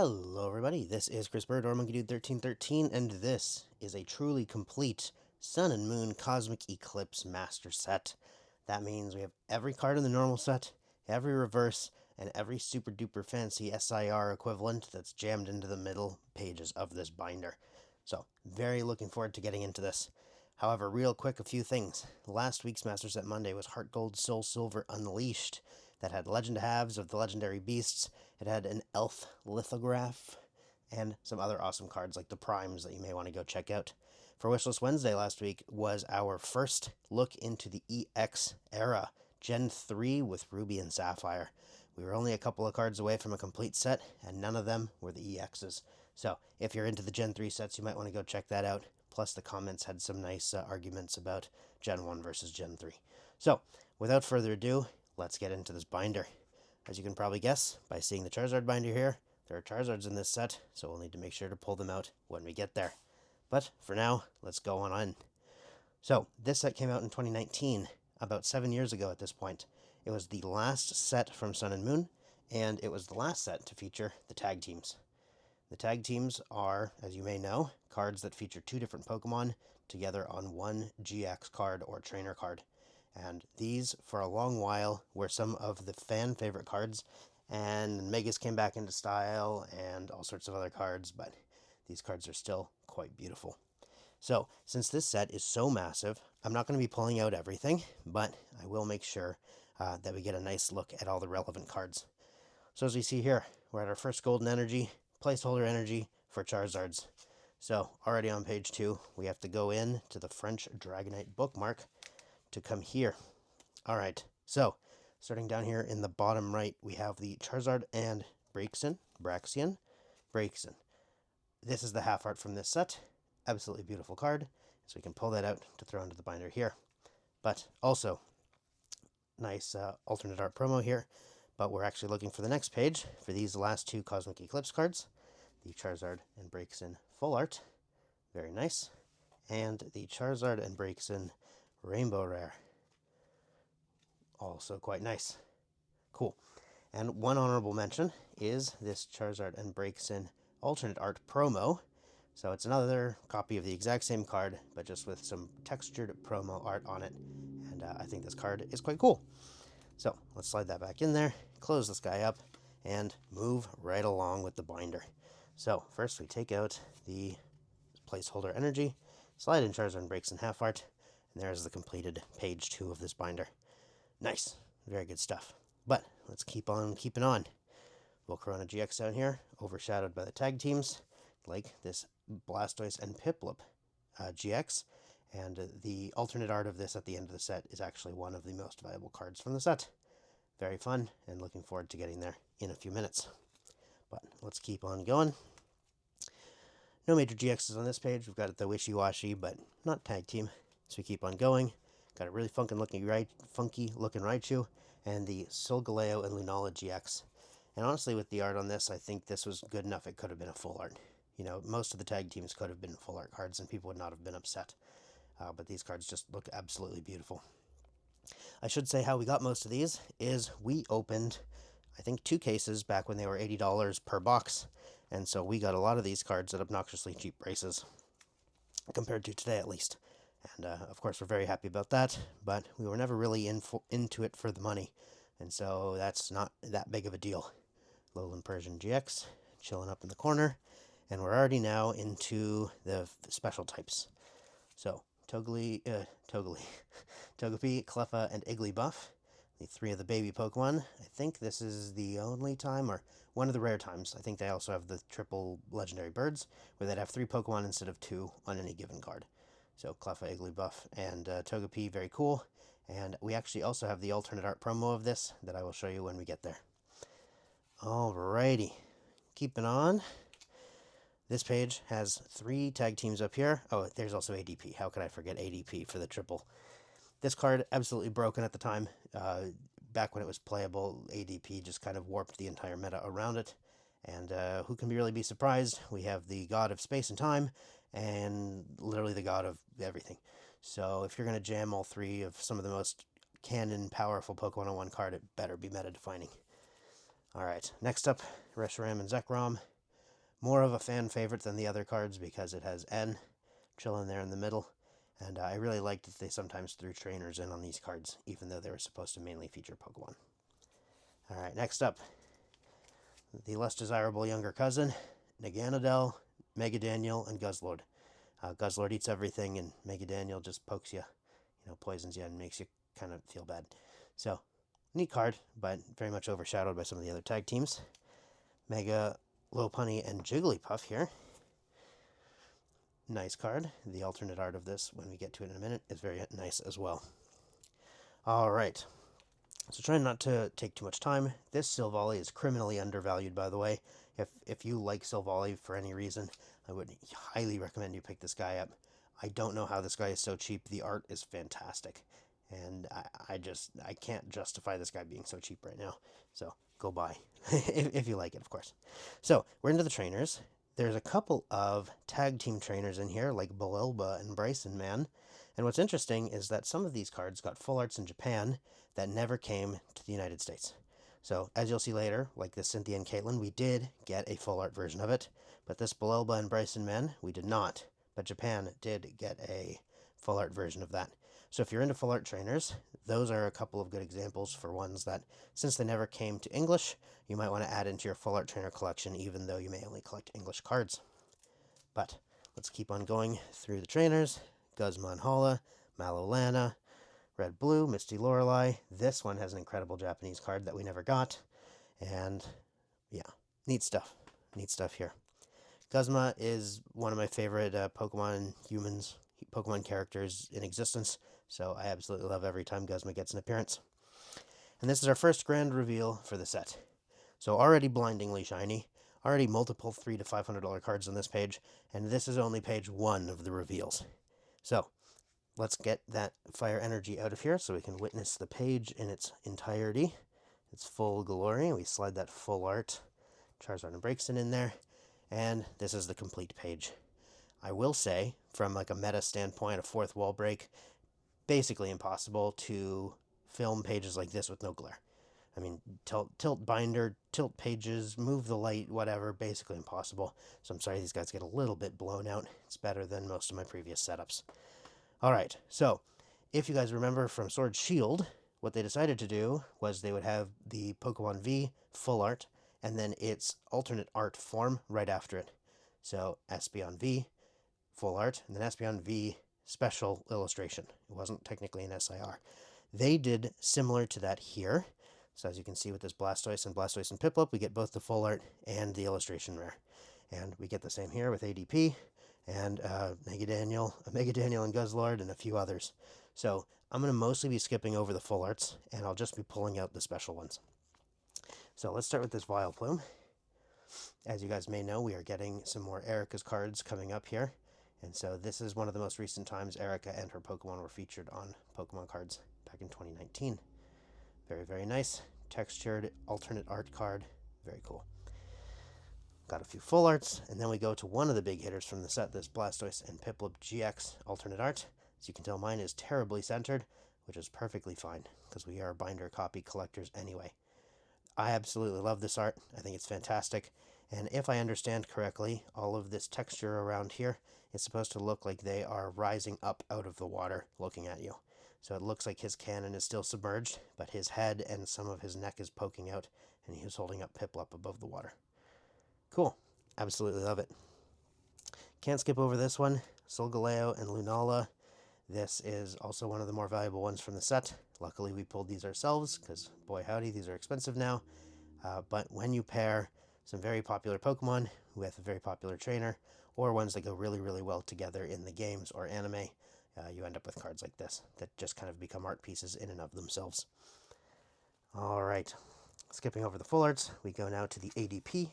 Hello everybody, this is Chris Bird or Monkey Dude 1313, and this is a truly complete Sun and Moon Cosmic Eclipse Master Set. That means we have every card in the normal set, every reverse, and every super duper fancy SIR equivalent that's jammed into the middle pages of this binder. So, very looking forward to getting into this. However, real quick, a few things. Last week's Master Set Monday was Heart Gold Soul Silver Unleashed. That had Legend Halves of the Legendary Beasts. It had an Elf Lithograph, and some other awesome cards like the Primes that you may want to go check out. For Wishlist Wednesday last week was our first look into the EX era, Gen 3 with Ruby and Sapphire. We were only a couple of cards away from a complete set, and none of them were the EXs. So if you're into the Gen 3 sets, you might want to go check that out. Plus the comments had some nice arguments about Gen 1 versus Gen 3. So without further ado, let's get into this binder. As you can probably guess by seeing the Charizard binder here, there are Charizards in this set, so we'll need to make sure to pull them out when we get there. But for now, let's go on in. So this set came out in 2019, about 7 years ago at this point. It was the last set from Sun and Moon, and it was the last set to feature the tag teams. The tag teams are, as you may know, cards that feature two different Pokemon together on one GX card or trainer card. And these, for a long while, were some of the fan favorite cards, and Megas came back into style and all sorts of other cards, but these cards are still quite beautiful. So, since this set is so massive, I'm not going to be pulling out everything, but I will make sure that we get a nice look at all the relevant cards. So as we see here, we're at our first Golden Energy, placeholder energy for Charizards. So, already on page 2, we have to go in to the French Dragonite bookmark to come here. Alright, so, starting down here in the bottom right, we have the Charizard and Braixen. This is the half art from this set. Absolutely beautiful card, so we can pull that out to throw into the binder here. But also, nice alternate art promo here, but we're actually looking for the next page for these last two Cosmic Eclipse cards. The Charizard and Braixen full art, very nice, and the Charizard and Braixen Rainbow Rare, also quite nice. Cool. And one honorable mention is this Charizard and Braixen alternate art promo. So it's another copy of the exact same card, but just with some textured promo art on it. And I think this card is quite cool. So let's slide that back in there, close this guy up, and move right along with the binder. So first we take out the placeholder energy, slide in Charizard and Braixen half art, and there's the completed page 2 of this binder. Nice. Very good stuff. But let's keep on keeping on. Volcarona GX down here, overshadowed by the tag teams, like this Blastoise and Piplup GX. And the alternate art of this at the end of the set is actually one of the most valuable cards from the set. Very fun, and looking forward to getting there in a few minutes. But let's keep on going. No major GXs on this page. We've got the Wishy-Washy, but not tag team. So we keep on going. Got a really funky looking Raichu, and the Solgaleo and Lunala GX. And honestly, with the art on this, I think this was good enough. It could have been a full art. You know, most of the tag teams could have been full art cards, and people would not have been upset. But these cards just look absolutely beautiful. I should say how we got most of these is we opened, I think, 2 cases back when they were $80 per box. And so we got a lot of these cards at obnoxiously cheap prices, compared to today at least. And of course we're very happy about that, but we were never really into it for the money. And so that's not that big of a deal. Lowland Persian GX, chilling up in the corner. And we're already now into the special types. So, Togepi, Cleffa, and Igglybuff, the 3 of the baby Pokemon. I think this is the only time, or one of the rare times, I think they also have the triple legendary birds, where they'd have 3 Pokemon instead of 2 on any given card. So, Cleffa, Igglybuff, and Togepi, very cool. And we actually also have the alternate art promo of this that I will show you when we get there. Alrighty, keeping on. This page has 3 tag teams up here. Oh, there's also ADP. How could I forget ADP for the triple? This card, absolutely broken at the time. Back when it was playable, ADP just kind of warped the entire meta around it. And who can really be surprised? We have the god of space and time, and literally the god of everything. So if you're going to jam all 3 of some of the most canon powerful Pokemon on one card, it better be meta-defining. Alright, next up, Reshiram and Zekrom. More of a fan favorite than the other cards because it has N chilling there in the middle. And I really liked that they sometimes threw trainers in on these cards, even though they were supposed to mainly feature Pokemon. Alright, next up, the less desirable younger cousin, Naganadel, Megadaniel, and Guzzlord. Guzzlord eats everything, and Megadaniel just pokes you, poisons you, and makes you kind of feel bad. So, neat card, but very much overshadowed by some of the other tag teams. Mega Lopunny and Jigglypuff here. Nice card. The alternate art of this, when we get to it in a minute, is very nice as well. Alright, so trying not to take too much time. This Silvally is criminally undervalued, by the way. If you like Silvally for any reason, I would highly recommend you pick this guy up. I don't know how this guy is so cheap. The art is fantastic. And I can't justify this guy being so cheap right now. So go buy, if you like it, of course. So we're into the trainers. There's a couple of tag team trainers in here, like Balilba and Bryson Man. And what's interesting is that some of these cards got full arts in Japan that never came to the United States. So, as you'll see later, like this Cynthia and Caitlin, we did get a full art version of it. But this Balilba and Bryson Man, we did not. But Japan did get a full art version of that. So if you're into full art trainers, those are a couple of good examples for ones that, since they never came to English, you might want to add into your full art trainer collection, even though you may only collect English cards. But let's keep on going through the trainers. Guzma and Hala, Malolana, Red Blue, Misty Lorelei. This one has an incredible Japanese card that we never got. And yeah, neat stuff. Neat stuff here. Guzma is one of my favorite Pokemon characters in existence. So I absolutely love every time Guzma gets an appearance. And this is our first grand reveal for the set. So already blindingly shiny, already multiple $300 to $500 cards on this page, and this is only page 1 of the reveals. So let's get that fire energy out of here so we can witness the page in its entirety. Its full glory. We slide that full art Charizard and Braixen in there, and this is the complete page. I will say, from like a meta standpoint, a fourth wall break, basically impossible to film pages like this with no glare. I mean, tilt binder, tilt pages, move the light, whatever, basically impossible. So I'm sorry these guys get a little bit blown out. It's better than most of my previous setups. Alright, so if you guys remember from Sword Shield, what they decided to do was they would have the Pokemon V full art, and then its alternate art form right after it. So Espeon V, full art, and then Espeon V special illustration. It wasn't technically an SIR. They did similar to that here. So as you can see with this Blastoise and Piplup, we get both the full art and the illustration rare. And we get the same here with ADP and Megadaniel and Guzzlord and a few others. So I'm going to mostly be skipping over the full arts, and I'll just be pulling out the special ones. So let's start with this Vileplume. As you guys may know, we are getting some more Erica's cards coming up here. And so this is one of the most recent times Erica and her Pokemon were featured on Pokemon cards back in 2019. Very, very nice. Textured alternate art card. Very cool. Got a few full arts, and then we go to one of the big hitters from the set, this Blastoise and Piplup GX alternate art. As you can tell, mine is terribly centered, which is perfectly fine, because we are binder copy collectors anyway. I absolutely love this art. I think it's fantastic. And if I understand correctly, all of this texture around here is supposed to look like they are rising up out of the water looking at you. So it looks like his cannon is still submerged, but his head and some of his neck is poking out, and he is holding up Piplup above the water. Cool. Absolutely love it. Can't skip over this one. Solgaleo and Lunala. This is also one of the more valuable ones from the set. Luckily we pulled these ourselves, because boy howdy, these are expensive now. But when you pair some very popular Pokemon with a very popular trainer, or ones that go really, really well together in the games or anime, you end up with cards like this that just kind of become art pieces in and of themselves. Alright, skipping over the full arts, we go now to the ADP.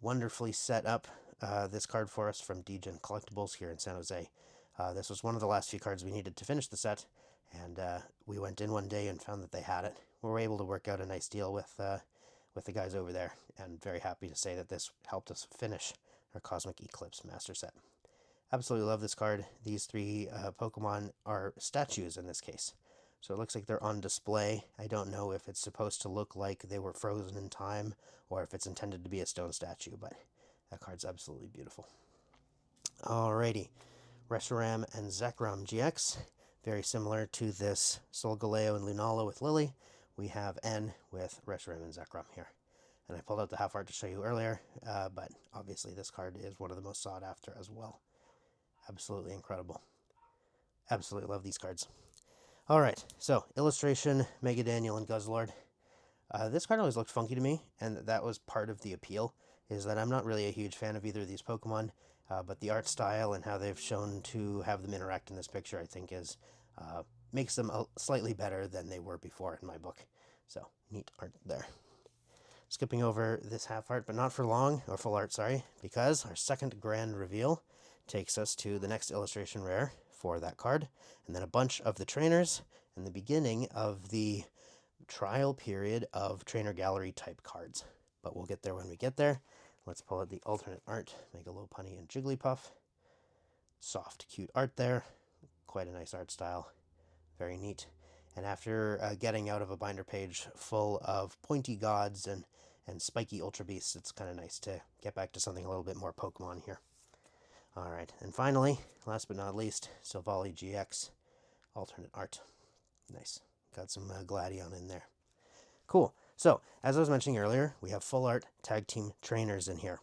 Wonderfully set up this card for us from DGen Collectibles here in San Jose. This was one of the last few cards we needed to finish the set, and we went in one day and found that they had it. We were able to work out a nice deal with the guys over there, and very happy to say that this helped us finish our Cosmic Eclipse Master Set. Absolutely love this card. These three Pokemon are statues in this case. So it looks like they're on display. I don't know if it's supposed to look like they were frozen in time, or if it's intended to be a stone statue, but That card's absolutely beautiful. Alrighty, Reshiram and Zekrom GX. Very similar to this Solgaleo and Lunala with Lily. We have N with Reshiram and Zekrom here. And I pulled out the half art to show you earlier, but obviously this card is one of the most sought after as well. Absolutely incredible. Absolutely love these cards. Alright, so illustration, Mega Daniel and Guzzlord. This card always looked funky to me, and that was part of the appeal, is that I'm not really a huge fan of either of these Pokemon, but the art style and how they've shown to have them interact in this picture, I think, is makes them slightly better than they were before in my book. So, neat art there. Skipping over this half art, but not for long, or full art, sorry, because our second grand reveal takes us to the next illustration rare for that card, and then a bunch of the trainers, and the beginning of the trial period of trainer gallery type cards. But we'll get there when we get there. Let's pull out the alternate art, Mega Lopunny and Jigglypuff. Soft, cute art there. Quite a nice art style. Very neat. And after getting out of a binder page full of pointy gods and spiky ultra beasts, it's kind of nice to get back to something a little bit more Pokemon here. Alright, and finally, last but not least, Silvally GX, alternate art. Nice. Got some Gladion in there. Cool. So, as I was mentioning earlier, we have full art tag team trainers in here.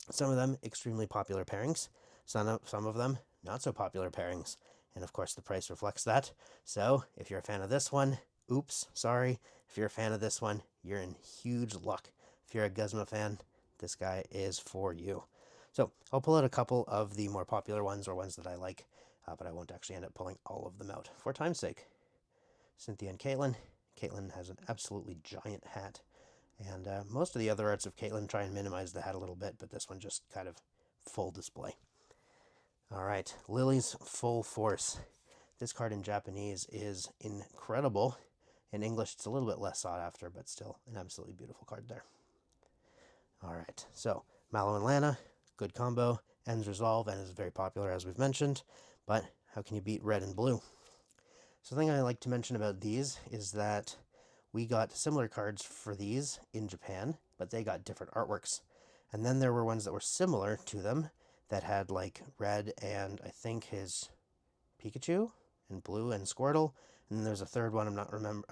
Some of them extremely popular pairings, some of them not so popular pairings, and of course the price reflects that. So, if you're a fan of this one, oops, sorry. If you're a fan of this one, you're in huge luck. If you're a Guzma fan, this guy is for you. So, I'll pull out a couple of the more popular ones or ones that I like, but I won't actually end up pulling all of them out for time's sake. Cynthia and Caitlin. Caitlin has an absolutely giant hat, and most of the other arts of Caitlin try and minimize the hat a little bit, but this one just kind of full display. Alright, Lily's Full Force. This card in Japanese is incredible. In English, it's a little bit less sought after, but still an absolutely beautiful card there. Alright, so Mallow and Lana, good combo, ends resolve, and is very popular as we've mentioned, but how can you beat red and blue? So the thing I like to mention about these is that we got similar cards for these in Japan, but they got different artworks. And then there were ones that were similar to them that had like red and I think his Pikachu and blue and Squirtle. And then there's a third one, I'm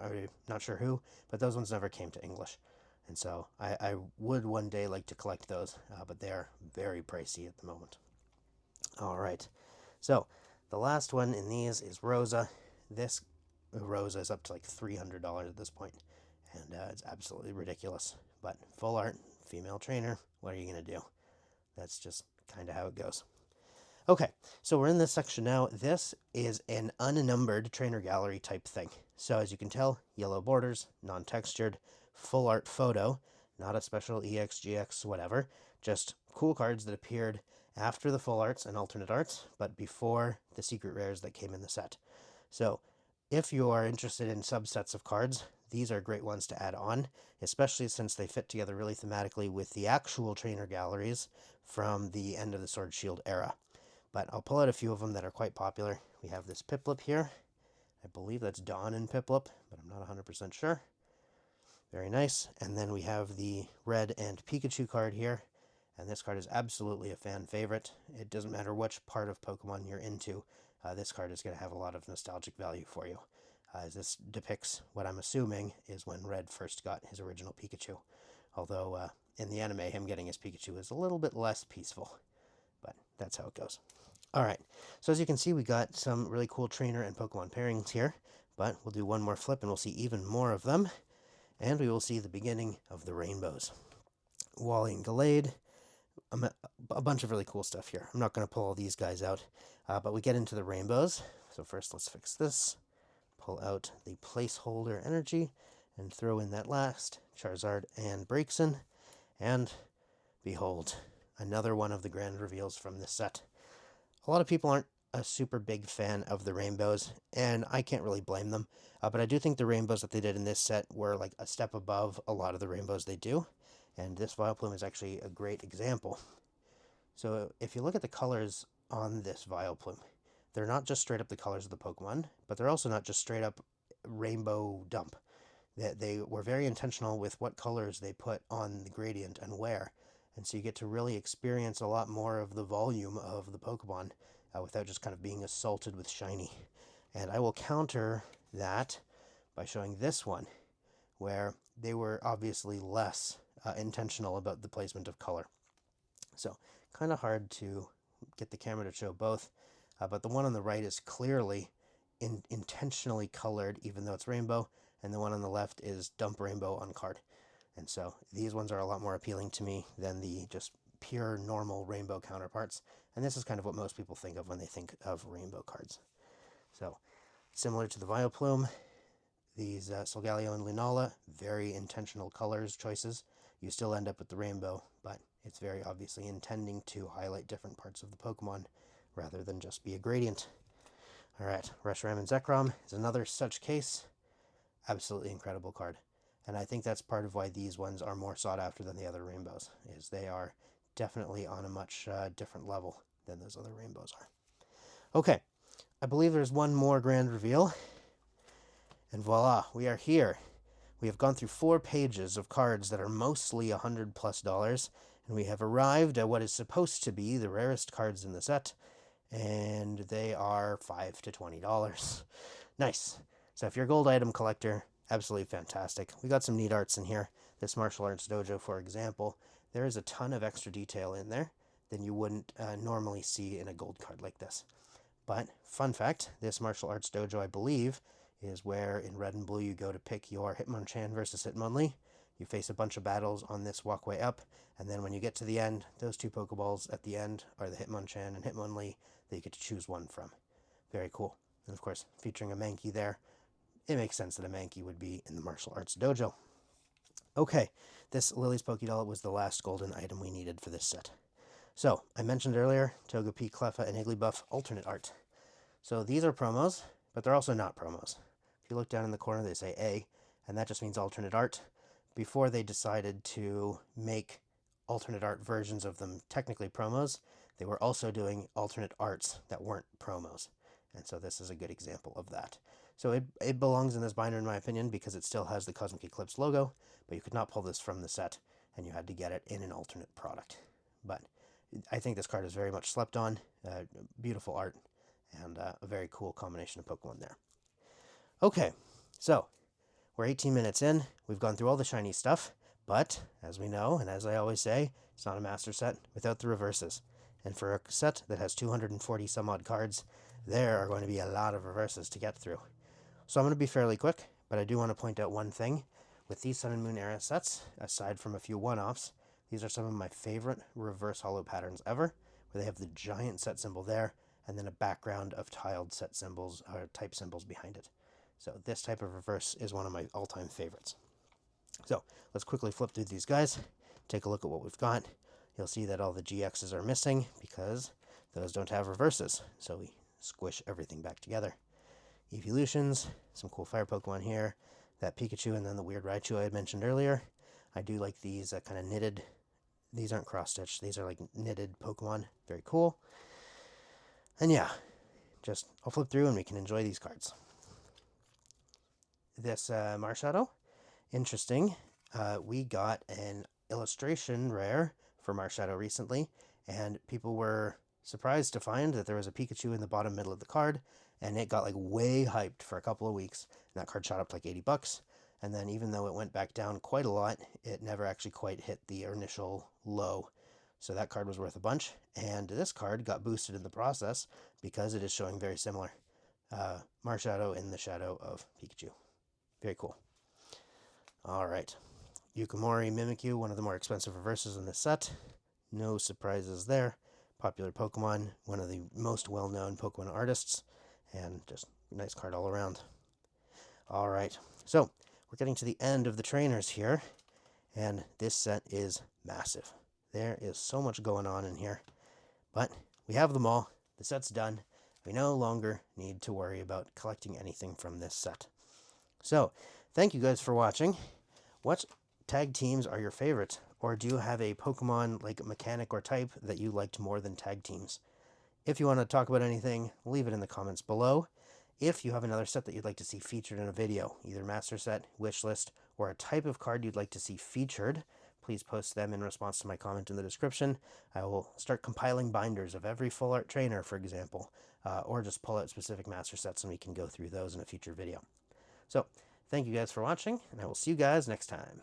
not sure who, but those ones never came to English. And so I would one day like to collect those, but they are very pricey at the moment. All right, so the last one in these is Rosa. This Rosa is up to like $300 at this point, and it's absolutely ridiculous. But full art, female trainer, what are you going to do? That's just kind of how it goes. Okay, so we're in this section now. This is an unnumbered trainer gallery type thing. So as you can tell, yellow borders, non-textured, full art photo, not a special EX, GX, whatever, just cool cards that appeared after the full arts and alternate arts, but before the secret rares that came in the set. So, if you are interested in subsets of cards, these are great ones to add on, especially since they fit together really thematically with the actual trainer galleries from the end of the Sword Shield era. But I'll pull out a few of them that are quite popular. We have this Piplup here. I believe that's Dawn and Piplup, but I'm not 100% sure. Very nice. And then we have the Red and Pikachu card here. And this card is absolutely a fan favorite. It doesn't matter which part of Pokemon you're into. This card is going to have a lot of nostalgic value for you, as this depicts what I'm assuming is when Red first got his original Pikachu. Although, in the anime, him getting his Pikachu is a little bit less peaceful, but that's how it goes. Alright, so as you can see, we got some really cool trainer and Pokemon pairings here, but we'll do one more flip and we'll see even more of them, and we will see the beginning of the rainbows. Wally and Gallade, a bunch of really cool stuff here. I'm not going to pull all these guys out, but we get into the rainbows. So first let's fix this. Pull out the placeholder energy and throw in that last Charizard and Braixen. And behold, another one of the grand reveals from this set. A lot of people aren't a super big fan of the rainbows, and I can't really blame them. But I do think the rainbows that they did in this set were like a step above a lot of the rainbows they do. And this Vileplume is actually a great example. So if you look at the colors on this Vileplume, they're not just straight up the colors of the Pokemon, but they're also not just straight up rainbow dump. They were very intentional with what colors they put on the gradient and where. And so you get to really experience a lot more of the volume of the Pokemon without just kind of being assaulted with shiny. And I will counter that by showing this one, where they were obviously less intentional about the placement of color. So kind of hard to get the camera to show both, but the one on the right is clearly intentionally colored, even though it's rainbow, and the one on the left is dump rainbow on card. And so these ones are a lot more appealing to me than the just pure normal rainbow counterparts. And this is kind of what most people think of when they think of rainbow cards. So similar to the Vileplume, these Solgaleo and Lunala, very intentional colors choices. You still end up with the rainbow, but it's very obviously intending to highlight different parts of the Pokemon rather than just be a gradient. Alright, Reshiram and Zekrom is another such case. Absolutely incredible card. And I think that's part of why these ones are more sought after than the other rainbows, is they are definitely on a much different level than those other rainbows are. Okay, I believe there's one more grand reveal. And voila, we are here. We have gone through 4 pages of cards that are mostly $100+, and we have arrived at what is supposed to be the rarest cards in the set, and they are $5 to $20. Nice. So if you're a gold item collector, absolutely fantastic. We got some neat arts in here. This Martial Arts Dojo, for example, there is a ton of extra detail in there than you wouldn't normally see in a gold card like this. But, fun fact, this Martial Arts Dojo, I believe, is where in red and blue you go to pick your Hitmonchan versus Hitmonlee. You face a bunch of battles on this walkway up, and then when you get to the end, those 2 Pokeballs at the end are the Hitmonchan and Hitmonlee that you get to choose one from. Very cool. And of course, featuring a Mankey there, it makes sense that a Mankey would be in the Martial Arts Dojo. Okay, this Lily's Pokédoll was the last golden item we needed for this set. So, I mentioned earlier, Togepi, Cleffa, and Igglybuff alternate art. So these are promos, but they're also not promos. If you look down in the corner, they say A, and that just means alternate art. Before they decided to make alternate art versions of them technically promos, they were also doing alternate arts that weren't promos. And so this is a good example of that. So it belongs in this binder in my opinion because it still has the Cosmic Eclipse logo, but you could not pull this from the set, and you had to get it in an alternate product. But I think this card is very much slept on, beautiful art, and a very cool combination of Pokemon there. Okay, so we're 18 minutes in. We've gone through all the shiny stuff, but as we know, and as I always say, it's not a master set without the reverses. And for a set that has 240 some odd cards, there are going to be a lot of reverses to get through. So I'm going to be fairly quick, but I do want to point out one thing. With these Sun and Moon era sets, aside from a few one-offs, these are some of my favorite reverse holo patterns ever, where they have the giant set symbol there, and then a background of tiled set symbols, or type symbols behind it. So this type of reverse is one of my all-time favorites. So let's quickly flip through these guys, take a look at what we've got. You'll see that all the GXs are missing because those don't have reverses, so we squish everything back together. Evolutions, some cool fire Pokemon here, that Pikachu and then the weird Raichu I had mentioned earlier. I do like these kind of knitted, these aren't cross-stitched, these are like knitted Pokemon, very cool. And yeah, just I'll flip through and we can enjoy these cards. This Marshadow, interesting. We got an illustration rare for Marshadow recently, and people were surprised to find that there was a Pikachu in the bottom middle of the card, and it got like way hyped for a couple of weeks, and that card shot up to like $80, and then even though it went back down quite a lot, it never actually quite hit the initial low. So that card was worth a bunch, and this card got boosted in the process because it is showing very similar. Marshadow in the shadow of Pikachu. Very cool. Alright. Yukimori Mimikyu, one of the more expensive reverses in this set. No surprises there. Popular Pokemon, one of the most well-known Pokemon artists, and just a nice card all around. Alright, so we're getting to the end of the trainers here, and this set is massive. There is so much going on in here, but we have them all. The set's done. We no longer need to worry about collecting anything from this set. So, thank you guys for watching. What tag teams are your favorite? Or do you have a Pokemon like mechanic or type that you liked more than tag teams? If you want to talk about anything, leave it in the comments below. If you have another set that you'd like to see featured in a video, either master set, wish list, or a type of card you'd like to see featured, please post them in response to my comment in the description. I will start compiling binders of every full art trainer, for example, or just pull out specific master sets and we can go through those in a future video. So, thank you guys for watching, and I will see you guys next time.